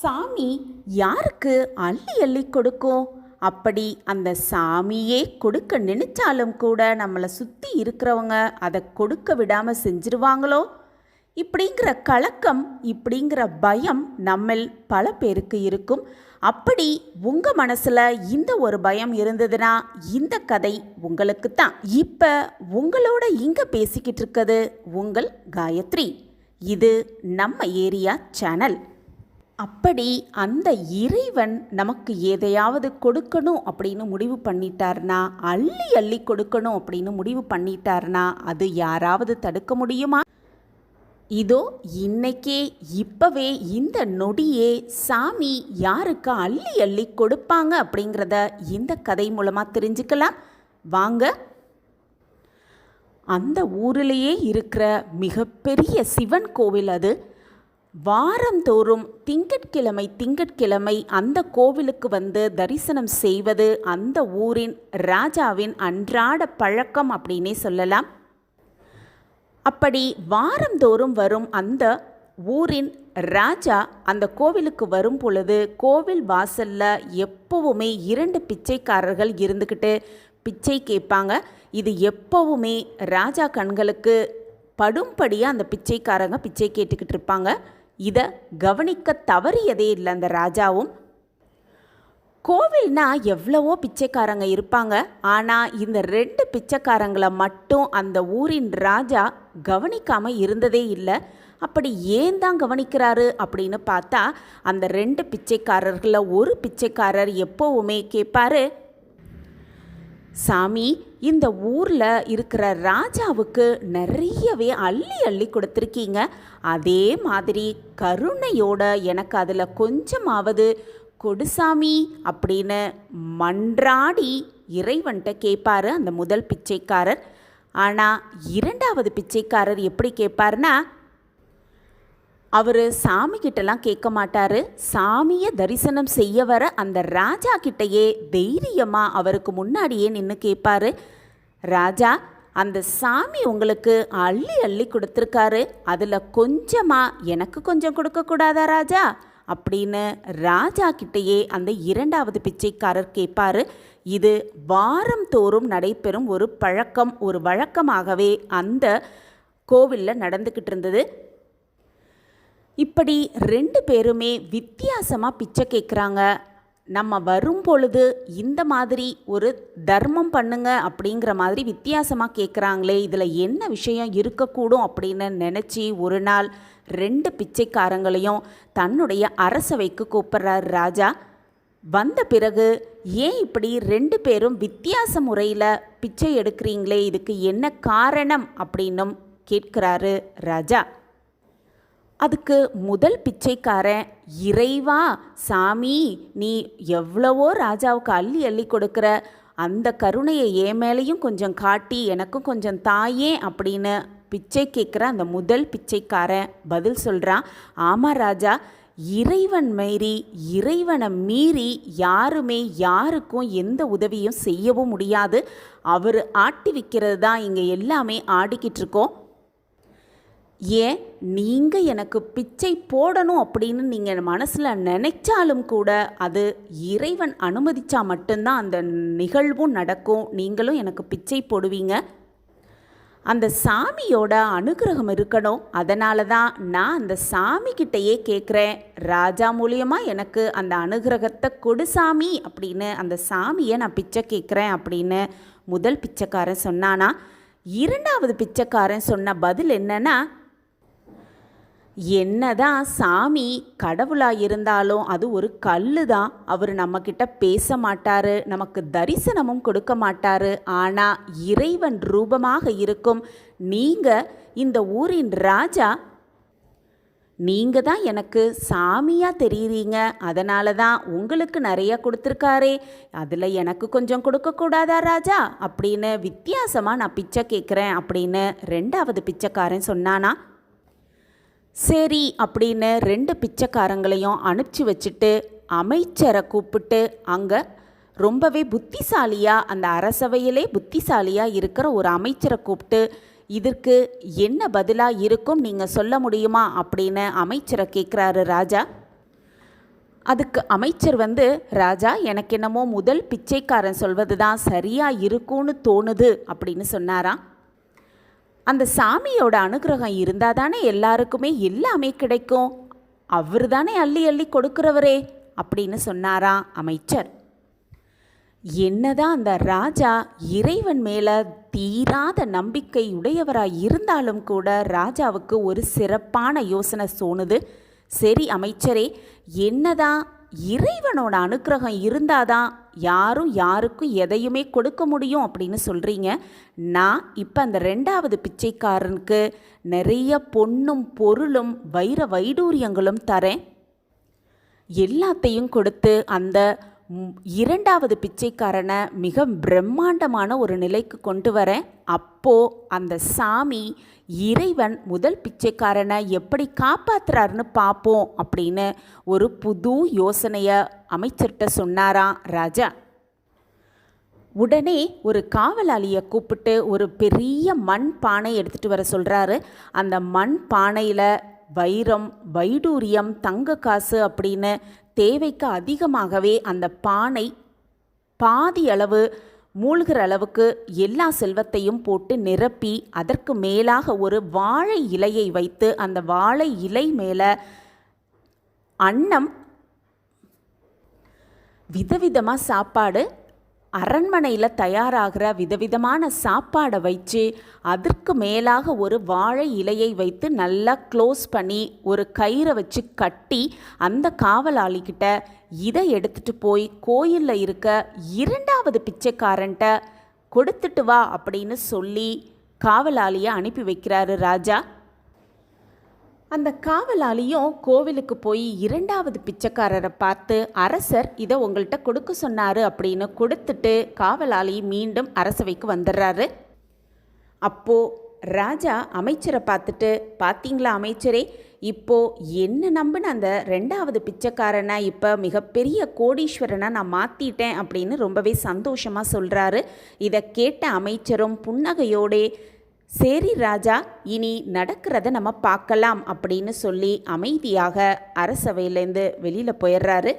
சாமி யாருக்கு அள்ளி அள்ளி கொடுக்கும்? அப்படி அந்த சாமியே கொடுக்க நினைச்சாலும் கூட நம்மளை சுற்றி இருக்கிறவங்க அதை கொடுக்க விடாமல் செஞ்சிருவாங்களோ இப்படிங்கிற கலக்கம், இப்படிங்கிற பயம் நம்மில் பல பேருக்கு இருக்கும். அப்படி உங்கள் மனசில் இந்த ஒரு பயம் இருந்ததுன்னா இந்த கதை உங்களுக்கு தான். இப்போ உங்களோட இங்கே பேசிக்கிட்டு இருக்கிறது உங்கள் காயத்ரி. இது நம்ம ஏரியா சேனல். அப்படி அந்த இறைவன் நமக்கு எதையாவது கொடுக்கணும் அப்படின்னு முடிவு பண்ணிட்டார்னா, அள்ளி அள்ளி கொடுக்கணும் அப்படின்னு முடிவு பண்ணிட்டார்னா அது யாராவது தடுக்க முடியுமா? இதோ இன்னைக்கே இப்பவே இந்த நொடியே சாமி யாருக்கு அள்ளி அள்ளி கொடுப்பாங்க அப்படிங்கிறத இந்த கதை மூலமாக தெரிஞ்சுக்கலாம் வாங்க. அந்த ஊரிலேயே இருக்கிற மிகப்பெரிய சிவன் கோவில் அது. வாரந்தோறும் திங்கட்கிழமை அந்த கோவிலுக்கு வந்து தரிசனம் செய்வது அந்த ஊரின் ராஜாவின் அன்றாட பழக்கம் அப்படின்னே சொல்லலாம். அப்படி வாரந்தோறும் வரும் அந்த ஊரின் ராஜா அந்த கோவிலுக்கு வரும் பொழுது கோவில் வாசலில் எப்பவுமே 2 பிச்சைக்காரர்கள் இருந்துக்கிட்டு பிச்சை கேட்பாங்க. இது எப்பவுமே ராஜா கண்களுக்கு படும்படியாக அந்த பிச்சைக்காரங்க பிச்சை கேட்டுக்கிட்டு இருப்பாங்க. இதை கவனிக்க தவறியதே இல்லை அந்த ராஜாவும். கோவில்னா எவ்வளவோ பிச்சைக்காரங்க இருப்பாங்க, ஆனால் இந்த 2 பிச்சைக்காரங்களை மட்டும் அந்த ஊரின் ராஜா கவனிக்காமல் இருந்ததே இல்லை. அப்படி ஏன் தான் கவனிக்கிறாரு அப்படின்னு பார்த்தா, அந்த 2 பிச்சைக்காரர்களில் ஒரு பிச்சைக்காரர் எப்போவுமே கேட்பாரு, சாமி இந்த ஊரில் இருக்கிற ராஜாவுக்கு நிறையவே அள்ளி அள்ளி கொடுத்துருக்கீங்க, அதே மாதிரி கருணையோட எனக்கு அதில் கொஞ்சமாவது கொடுசாமி அப்படின்னு மன்றாடி இறைவன்கிட்ட கேட்பாரு அந்த முதல் பிச்சைக்காரர். ஆனால் 2வது பிச்சைக்காரர் எப்படி கேட்பாருன்னா, அவர் சாமிக்கிட்டலாம் கேட்க மாட்டார். சாமியை தரிசனம் செய்ய வர அந்த ராஜா கிட்டையே தைரியமாக அவருக்கு முன்னாடியே நின்று கேட்பார், ராஜா அந்த சாமி உங்களுக்கு அள்ளி அள்ளி கொடுத்துருக்காரு, அதில் கொஞ்சமாக எனக்கு கொஞ்சம் கொடுக்கக்கூடாதா ராஜா அப்படின்னு ராஜா கிட்டையே அந்த 2வது பிச்சைக்காரர் கேட்பார். இது வாரம் தோறும் நடைபெறும் ஒரு பழக்கம், ஒரு வழக்கமாகவே அந்த கோவிலில் நடந்துக்கிட்டு இருந்தது. இப்படி 2 பேருமே வித்தியாசமாக பிச்சை கேட்குறாங்க. நம்ம வரும் பொழுது இந்த மாதிரி ஒரு தர்மம் பண்ணுங்க அப்படிங்கிற மாதிரி வித்தியாசமாக கேட்குறாங்களே, இதில் என்ன விஷயம் இருக்கக்கூடும் அப்படின்னு நினச்சி ஒரு நாள் 2 பிச்சைக்காரங்களையும் தன்னுடைய அரசவைக்கு கூப்பிட்றாரு ராஜா. வந்த பிறகு ஏன் இப்படி 2 பேரும் வித்தியாச முறையில் பிச்சை எடுக்கிறீங்களே, இதுக்கு என்ன காரணம் அப்படின்னும் கேட்குறாரு ராஜா. அதுக்கு முதல் பிச்சைக்காரன், இறைவா சாமி நீ எவ்வளவோ ராஜாவுக்கு அள்ளி அள்ளி கொடுக்குற, அந்த கருணையை என் மேலேயும் கொஞ்சம் காட்டி எனக்கும் கொஞ்சம் தாயே அப்படின்னு பிச்சை கேட்குற அந்த முதல் பிச்சைக்காரன் பதில் சொல்கிறான், ஆமாம் ராஜா, இறைவன் இறைவனை மீறி யாருமே யாருக்கும் எந்த உதவியும் செய்யவும் முடியாது. அவர் ஆட்டி வைக்கிறது தான் இங்கே எல்லாமே ஆடிக்கிட்டு இருக்கோம். ஏன் நீங்கள் எனக்கு பிச்சை போடணும் அப்படின்னு நீங்கள் மனசில் நினைச்சாலும் கூட அது இறைவன் அனுமதிச்சா மட்டும்தான் அந்த நிகழ்வும் நடக்கும். நீங்களும் எனக்கு பிச்சை போடுவீங்க. அந்த சாமியோட அனுகிரகம் இருக்கணும். அதனால தான் நான் அந்த சாமிக்கிட்டையே கேட்குறேன், ராஜா மூலியமாக எனக்கு அந்த அனுகிரகத்தை கொடு சாமி அப்படின்னு அந்த சாமியை நான் பிச்சை கேட்குறேன் அப்படின்னு முதல் பிச்சைக்காரன் சொன்னானா. 2வது பிச்சைக்காரன் சொன்ன பதில் என்னன்னா, என்னதான் சாமி கடவுளாக இருந்தாலும் அது ஒரு கல் தான், அவர் நம்மக்கிட்ட பேச மாட்டார், நமக்கு தரிசனமும் கொடுக்க மாட்டார். ஆனால் இறைவன் ரூபமாக இருக்கும் நீங்கள் இந்த ஊரின் ராஜா, நீங்கள் தான் எனக்கு சாமியாக தெரியுறீங்க, அதனால தான் உங்களுக்கு நிறையா கொடுத்துருக்காரே, அதில் எனக்கு கொஞ்சம் கொடுக்கக்கூடாதா ராஜா அப்படின்னு வித்தியாசமாக நான் பிச்சை கேட்குறேன் அப்படின்னு 2வது பிச்சைக்காரன் சொன்னானா. சரி அப்படின்னு 2 பிச்சைக்காரங்களையும் அனுப்பிச்சி வச்சுட்டு அமைச்சரை கூப்பிட்டு அங்கே ரொம்பவே புத்திசாலியாக அந்த அரசவையிலே புத்திசாலியாக இருக்கிற ஒரு அமைச்சரை கூப்பிட்டு இதற்கு என்ன பதிலாக இருக்கும் நீங்கள் சொல்ல முடியுமா அப்படின்னு அமைச்சரை கேட்குறாரு ராஜா. அதுக்கு அமைச்சர் ராஜா, எனக்கு என்னமோ முதல் பிச்சைக்காரன் சொல்வது தான் சரியாக இருக்கும்னு தோணுது அப்படின்னு சொன்னாராம். அந்த சாமியோட அனுகிரகம் இருந்தால் தானே எல்லாருக்குமே எல்லாமே கிடைக்கும், அவர் தானே அள்ளி அள்ளி கொடுக்குறவரே அப்படின்னு சொன்னாராம் அமைச்சர். என்னதான் அந்த ராஜா இறைவன் மேலே தீராத நம்பிக்கை உடையவராக இருந்தாலும் கூட ராஜாவுக்கு ஒரு சிறப்பான யோசனை தோணுது. சரி அமைச்சரே, என்னதான் இறைவனோட அனுக்கிரகம் இருந்தாதான் யாரும் யாருக்கும் எதையுமே கொடுக்க முடியும் அப்படின்னு சொல்கிறீங்க. நான் இப்போ அந்த 2வது பிச்சைக்காரனுக்கு நிறைய பொன்னும் பொருளும் வைர வைடூரியங்களும் தரேன். எல்லாத்தையும் கொடுத்து அந்த 2வது பிச்சைக்காரனை மிக பிரம்மாண்டமான ஒரு நிலைக்கு கொண்டு வரேன். அப்போது அந்த சாமி இறைவன் முதல் பிச்சைக்காரனை எப்படி காப்பாற்றுறாருன்னு பார்ப்போம் அப்படின்னு ஒரு புது யோசனையை அமைச்சர்கிட்ட சொன்னாராம் ராஜா. உடனே ஒரு காவலாளியை கூப்பிட்டு ஒரு பெரிய மண் பானை எடுத்துகிட்டு வர சொல்கிறாரு. அந்த மண் பானையில் வைரம், வைடூரியம், தங்க காசு அப்படின்னு தேவைக்கு அதிகமாகவே அந்த பானை பாதி அளவு மூழ்கிற அளவுக்கு எல்லா செல்வத்தையும் போட்டு நிரப்பி அதற்கு மேலாக ஒரு வாழை இலையை வைத்து அந்த வாழை இலை மேலே அன்னம், விதவிதமாக சாப்பாடு, அரண்மனையில் தயாராகிற விதவிதமான சாப்பாடை வச்சு அதற்கு மேலாக ஒரு வாழை இலையை வைத்து நல்லா க்ளோஸ் பண்ணி ஒரு கயிறை வச்சு கட்டி அந்த காவலாளிக்கிட்ட இதை எடுத்துகிட்டு போய் கோயிலில் இருக்க 2வது பிச்சைக்காரன்ட்ட கொடுத்துட்டு வா அப்படின்னு சொல்லி காவலாளியை அனுப்பி வைக்கிறாரு ராஜா. அந்த காவலாளியும் கோவிலுக்கு போய் 2வது பிச்சைக்காரரை பார்த்து, அரசர் இதை உங்கள்கிட்ட கொடுக்க சொன்னார் அப்படின்னு கொடுத்துட்டு காவலாளி மீண்டும் அரசவைக்கு வந்துடுறாரு. அப்போது ராஜா அமைச்சரை பார்த்துட்டு, பார்த்தீங்களா அமைச்சரே, இப்போது என்ன நம்பின அந்த 2வது பிச்சைக்காரனை இப்போ மிகப்பெரிய கோடீஸ்வரனை நான் மாற்றிட்டேன் அப்படின்னு ரொம்பவே சந்தோஷமாக சொல்கிறாரு. இதை கேட்ட அமைச்சரும் புன்னகையோடே, சரி ராஜா, இனி நடக்கிறத நம்ம பார்க்கலாம் அப்படின்னு சொல்லி அமைதியாக அரசவையிலேருந்து வெளியில் போயிடுறாரு.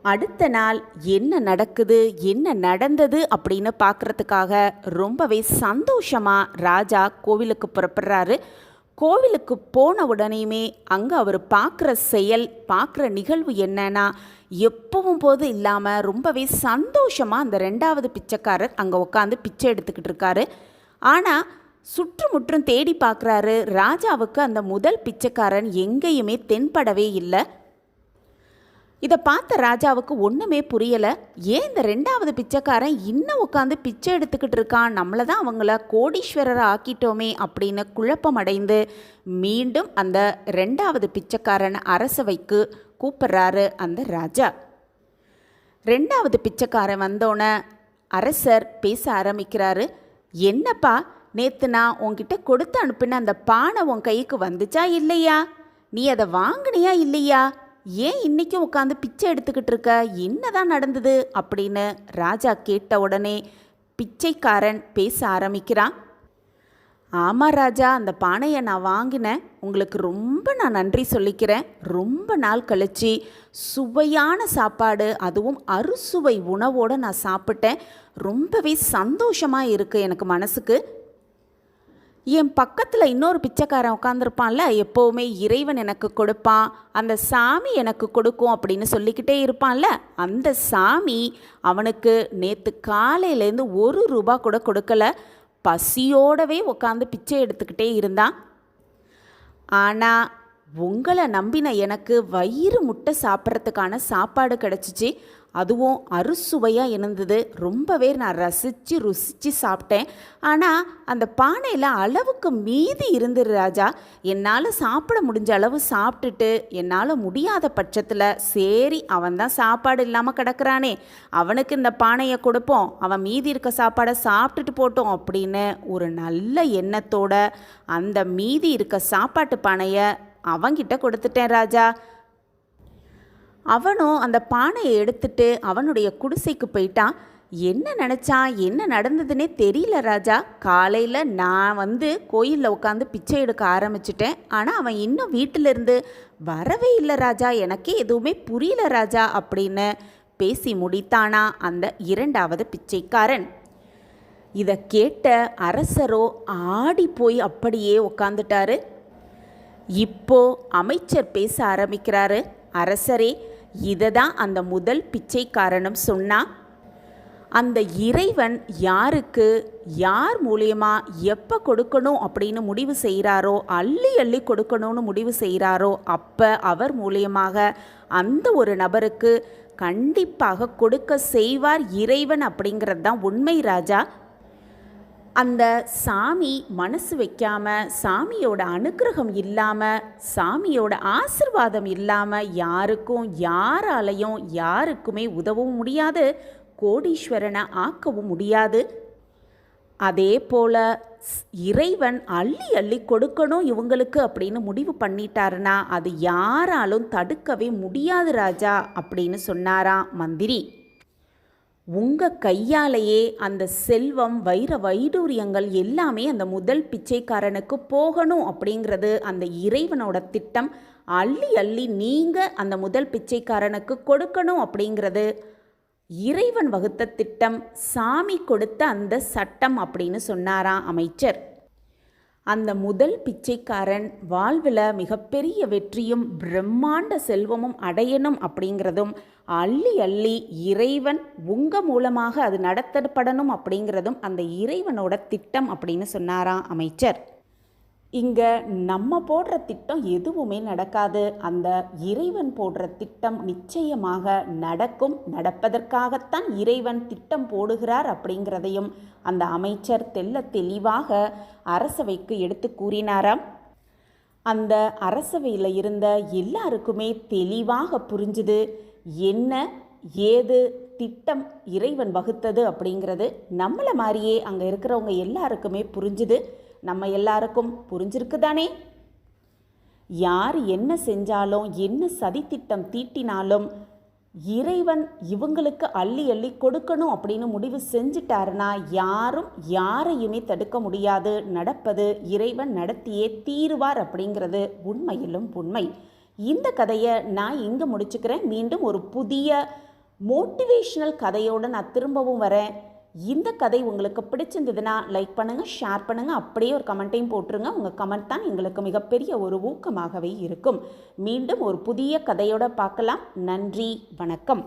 அடுத்த நாள் என்ன நடக்குது, என்ன நடந்தது அப்படின்னு பார்க்குறதுக்காக ரொம்பவே சந்தோஷமாக ராஜா கோவிலுக்கு புறப்படுறாரு. கோவிலுக்கு போன உடனேயுமே அங்கே அவர் பார்க்குற செயல், பார்க்குற நிகழ்வு என்னன்னா, எப்பவும் போது இல்லாமல் ரொம்பவே சந்தோஷமாக அந்த 2வது பிச்சைக்காரர் அங்கே உட்காந்து பிச்சை எடுத்துக்கிட்டு இருக்காரு. ஆனால் சுற்றுமுற்றும் தேடி பார்க்குறாரு. ராஜாவுக்கு அந்த முதல் பிச்சைக்காரன் எங்கேயுமே தென்படவே இல்லை. இதை பார்த்த ராஜாவுக்கு ஒன்றுமே புரியலை. ஏன் இந்த 2வது பிச்சைக்காரன் இன்னும் உட்காந்து பிச்சை எடுத்துக்கிட்டு இருக்கான், நம்மளை தான் அவங்கள கோடீஸ்வரரை ஆக்கிட்டோமே அப்படின்னு குழப்பம் அடைந்து மீண்டும் அந்த 2வது பிச்சைக்காரன் அரசவைக்கு கூப்பிட்றாரு அந்த ராஜா. 2வது பிச்சைக்காரன் வந்தோடனே அரசர் பேச ஆரம்பிக்கிறாரு. என்னப்பா, நேற்று நான் உன்கிட்ட கொடுத்து அனுப்பின அந்த பானை உன் கைக்கு வந்துச்சா இல்லையா? நீ அதை வாங்கினியா இல்லையா? ஏன் இன்றைக்கும் உட்காந்து பிச்சை எடுத்துக்கிட்டு இருக்க? என்னதான் நடந்தது அப்படின்னு ராஜா கேட்ட உடனே பிச்சைக்காரன் பேச ஆரம்பிக்கிறான். ஆமாம் ராஜா, அந்த பானையை நான் வாங்கினேன், உங்களுக்கு ரொம்ப நான் நன்றி சொல்லிக்கிறேன். ரொம்ப நாள் கழிச்சு சுவையான சாப்பாடு, அதுவும் அறுசுவை உணவோடு நான் சாப்பிட்டேன். ரொம்பவே சந்தோஷமாக இருக்குது எனக்கு மனசுக்கு. என் பக்கத்தில் இன்னொரு பிச்சைக்காரன் உட்காந்துருப்பான்ல, எப்போவுமே இறைவன் எனக்கு கொடுப்பான், அந்த சாமி எனக்கு கொடுக்கும் அப்படின்னு சொல்லிக்கிட்டே இருப்பான்ல, அந்த சாமி அவனுக்கு நேற்று காலையிலேருந்து 1 ரூபா கூட கொடுக்கல. பசியோடவே உட்காந்து பிச்சை எடுத்துக்கிட்டே இருந்தான். ஆனால் உங்களை நம்பின எனக்கு வயிறு முட்டை சாப்பிட்றதுக்கான சாப்பாடு கிடச்சிச்சு. அதுவும் அறுசுவையாக இருந்தது. ரொம்பவே நான் ருசித்து சாப்பிட்டேன். ஆனால் அந்த பானையில் அளவுக்கு மீதி இருந்தது ராஜா. என்னால் சாப்பிட முடிஞ்ச அளவு சாப்பிட்டுட்டு என்னால் முடியாத பட்சத்தில், சரி அவன் தான் சாப்பாடு இல்லாமல் கிடக்கிறானே, அவனுக்கு இந்த பானையை கொடுப்போம், அவன் மீதி இருக்க சாப்பாடை சாப்பிட்டுட்டு போட்டோம் அப்படின்னு ஒரு நல்ல எண்ணத்தோட அந்த மீதி இருக்க சாப்பாட்டு பானையை அவன்கிட்ட கொடுத்துட்டேன் ராஜா. அவனும் அந்த பானையை எடுத்துட்டு அவனுடைய குடிசைக்கு போயிட்டான். என்ன நினச்சான், என்ன நடந்ததுன்னே தெரியல ராஜா. காலையில் நான் கோயிலில் உட்காந்து பிச்சை எடுக்க ஆரம்பிச்சிட்டேன். ஆனால் அவன் இன்னும் வீட்டிலிருந்து வரவே இல்லை ராஜா. எனக்கே எதுவுமே புரியல ராஜா அப்படின்னு பேசி முடித்தானா அந்த இரண்டாவது பிச்சைக்காரன். இதை கேட்ட அரசரோ ஆடி போய் அப்படியே உட்காந்துட்டாரு. இப்போ அமைச்சர் பேச ஆரம்பிக்கிறாரு. அரசரே, இதை தான் அந்த முதல் பிச்சைக்காரனும் சொன்னா. அந்த இறைவன் யாருக்கு யார் மூலியமா எப்போ கொடுக்கணும் அப்படின்னு முடிவு செய்கிறாரோ, அள்ளி அள்ளி கொடுக்கணும்னு முடிவு செய்கிறாரோ, அப்போ அவர் மூலியமாக அந்த ஒரு நபருக்கு கண்டிப்பாக கொடுக்க செய்வார் இறைவன் அப்படிங்கிறது தான் உண்மை ராஜா. அந்த சாமி மனசு வைக்காமல், சாமியோட அனுக்கிரகம் இல்லாமல், சாமியோட ஆசிர்வாதம் இல்லாமல் யாருக்கும் யாராலையும் யாருக்குமே உதவவும் முடியாது, கோடீஸ்வரனை ஆக்கவும் முடியாது. அதே போல் இறைவன் அள்ளி அள்ளி கொடுக்கணும் இவங்களுக்கு அப்படின்னு முடிவு பண்ணிட்டாருன்னா அது யாராலும் தடுக்கவே முடியாது ராஜா அப்படின்னு சொன்னாராம் மந்திரி. உங்கள் கையாலேயே அந்த செல்வம், வைடூரியங்கள் எல்லாமே அந்த முதல் பிச்சைக்காரனுக்கு போகணும் அப்படிங்கிறது அந்த இறைவனோட திட்டம். அள்ளி அள்ளி நீங்கள் அந்த முதல் பிச்சைக்காரனுக்கு கொடுக்கணும் அப்படிங்கிறது இறைவன் வகுத்த திட்டம், சாமி கொடுத்த அந்த சட்டம் அப்படின்னு சொன்னாராம் அமைச்சர். அந்த முதல் பிச்சைக்காரன் வாழ்வில் மிகப்பெரிய வெற்றியும் பிரம்மாண்ட செல்வமும் அடையணும் அப்படிங்கிறதும், அள்ளி அள்ளி இறைவன் உங்கள் மூலமாக அது நடத்தப்படணும் அப்படிங்கிறதும் அந்த இறைவனோட திட்டம் அப்படின்னு சொன்னாராம் அமைச்சர். இங்கே நம்ம போடுற திட்டம் எதுவுமே நடக்காது. அந்த இறைவன் போடுற திட்டம் நிச்சயமாக நடக்கும். நடப்பதற்காகத்தான் இறைவன் திட்டம் போடுகிறார் அப்படிங்கிறதையும் அந்த அமைச்சர் தெள்ள தெளிவாக அரசவைக்கு எடுத்து கூறினாராம். அந்த அரசவையில் இருந்த எல்லாருக்குமே தெளிவாக புரிஞ்சுது என்ன ஏது திட்டம் இறைவன் வகுத்தது அப்படிங்கிறது. நம்மளை மாதிரியே அங்கே இருக்கிறவங்க எல்லாருக்குமே புரிஞ்சுது. நம்ம எல்லாருக்கும் புரிஞ்சிருக்கு தானே? யார் என்ன செஞ்சாலும், என்ன சதித்திட்டம் தீட்டினாலும் இறைவன் இவங்களுக்கு அள்ளி அள்ளி கொடுக்கணும் அப்படின்னு முடிவு செஞ்சிட்டாருன்னா யாரும் யாரையுமே தடுக்க முடியாது. நடப்பது இறைவன் நடத்தியே தீருவார் அப்படிங்கிறது உண்மையிலும் உண்மை. இந்த கதையை நான் இங்கே முடிச்சுக்கிறேன். மீண்டும் ஒரு புதிய மோட்டிவேஷ்னல் கதையோடு நான் திரும்பவும் வரேன். இந்த கதை உங்களுக்கு பிடிச்சிருந்ததுன்னா லைக் பண்ணுங்கள், ஷேர் பண்ணுங்கள், அப்படியே ஒரு கமெண்ட்டையும் போட்டுருங்க. உங்கள் கமெண்ட் தான் எங்களுக்கு மிகப்பெரிய ஒரு ஊக்கமாகவே இருக்கும். மீண்டும் ஒரு புதிய கதையோடு பார்க்கலாம். நன்றி, வணக்கம்.